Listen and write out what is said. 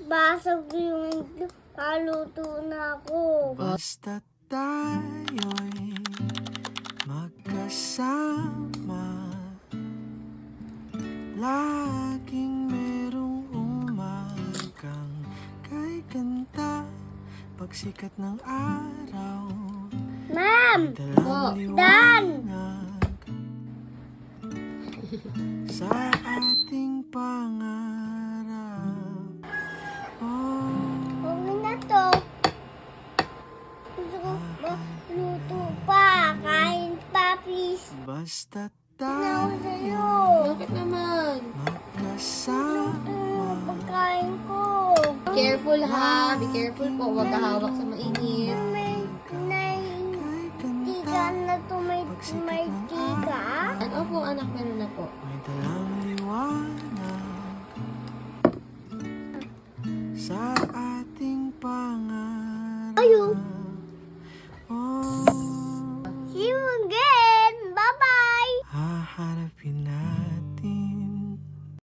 Basag yung paluto na ako. Basta tayo'y magkasama, laging merong umagang kay kanta. Pagsikat ng araw, Ma'am! dalang liwanag sa ating pangarap. Okay na to. Gusto ko luto pa. Kain pa, please. Basta Ano tayo sa'yo? Bakit naman? magkasama, Pagkain ko. Careful ha. Be careful po. Huwag kahawak sa mainit. May kay tika kanta. na to. May tika. Ano po anak, meron na po. May dalang liwanag sa ating pangarap. Ayun. Oh, See you again. Bye-bye. hahanapin na